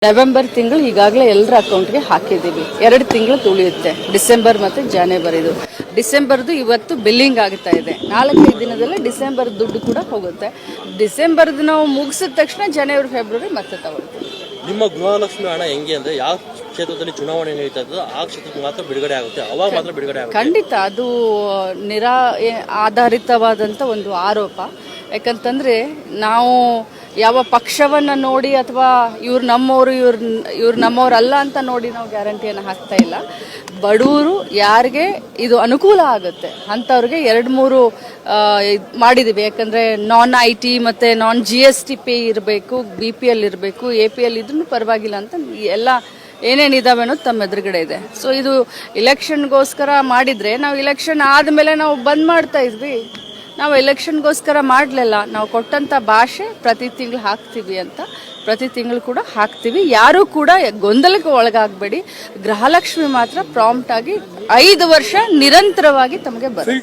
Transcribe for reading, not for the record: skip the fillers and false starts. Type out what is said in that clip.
November ತಿಂಗಳು ಈಗಾಗಲೇ ಎಲ್ಲರ ಅಕೌಂಟ್ಗೆ ಹಾಕಿದ್ದೀವಿ. 2 ತಿಂಗಳು ತುಳಿಯುತ್ತೆ, ಡಿಸೆಂಬರ್ ಮತ್ತು ಜನವರಿದು. ಡಿಸೆಂಬರ್ದು ಇವತ್ತು ಬಿಲ್ಲಿಂಗ್ ಆಗ್ತಾ ಇದೆ. 4-5 ದಿನದಲ್ಲೇ ಡಿಸೆಂಬರ್ ದುಡ್ಡು ಕೂಡ ಹೋಗುತ್ತೆ. ಡಿಸೆಂಬರ್ದು ನಾವು ಮುಗಿಸಿದ ತಕ್ಷಣ ಜನವರಿ ಫೆಬ್ರವರಿ ಮತ್ತೆ ತಗೊಳ್ತೀವಿ. ನಿಮ್ಮ ಗೃಹಲಕ್ಷ್ಮಿ ಹಣ ಹೆಂಗೆ ಅಂದ್ರೆ ಯಾವ ಕ್ಷೇತ್ರದಲ್ಲಿ ಚುನಾವಣೆ ನಡೀತಾ ಇದ್ದೋ ಆ ಕ್ಷೇತ್ರಕ್ಕೆ ಮಾತ್ರ ಬಿಡುಗಡೆ ಆಗುತ್ತೆ, ಅವಾಗ ಮಾತ್ರ ಬಿಡುಗಡೆ ಆಗುತ್ತೆ. ಖಂಡಿತ ಅದು ಆಧಾರಿತವಾದಂಥ ಒಂದು ಆರೋಪ. ಯಾಕಂತಂದರೆ ನಾವು ಯಾವ ಪಕ್ಷವನ್ನು ನೋಡಿ ಅಥವಾ ಇವ್ರು ನಮ್ಮವರು ಇವ್ರು ನಮ್ಮವರಲ್ಲ ಅಂತ ನೋಡಿ ನಾವು ಗ್ಯಾರಂಟಿಯನ್ನು ಹಾಕ್ತಾ ಇಲ್ಲ. ಬಡವರು ಯಾರಿಗೆ ಇದು ಅನುಕೂಲ ಆಗುತ್ತೆ ಅಂಥವ್ರಿಗೆ 2-3 ಮಾಡಿದ್ದೀವಿ. ಯಾಕಂದರೆ ನಾನ್ IT ಮತ್ತು ನಾನ್ GST ಪೇ ಇರಬೇಕು, BPL ಇರಬೇಕು, APL ಇದ್ರೂ ಪರವಾಗಿಲ್ಲ ಅಂತ ಎಲ್ಲ ಏನೇನಿದಾವೆ ಅನ್ನೋದು ತಮ್ಮ ಎದುರುಗಡೆ ಇದೆ. ಸೊ ಇದು ಇಲೆಕ್ಷನ್ಗೋಸ್ಕರ ಮಾಡಿದರೆ ನಾವು ಇಲೆಕ್ಷನ್ ಆದಮೇಲೆ ನಾವು ಬಂದ್ ಮಾಡ್ತಾ ಇದ್ವಿ. ನಾವು ಎಲೆಕ್ಷನ್ಗೋಸ್ಕರ ಮಾಡಲಿಲ್ಲ. ನಾವು ಕೊಟ್ಟಂಥ ಭಾಷೆ ಪ್ರತಿ ತಿಂಗಳು ಹಾಕ್ತೀವಿ ಅಂತ ಪ್ರತಿ ತಿಂಗಳು ಕೂಡ ಹಾಕ್ತೀವಿ. ಯಾರೂ ಕೂಡ ಗೊಂದಲಕ್ಕೆ ಒಳಗಾಗಬೇಡಿ. ಗೃಹಲಕ್ಷ್ಮಿ ಮಾತ್ರ ಪ್ರಾಂಪ್ಟ್ ಆಗಿ 5 ವರ್ಷ ನಿರಂತರವಾಗಿ ತಮಗೆ ಬರುತ್ತೆ.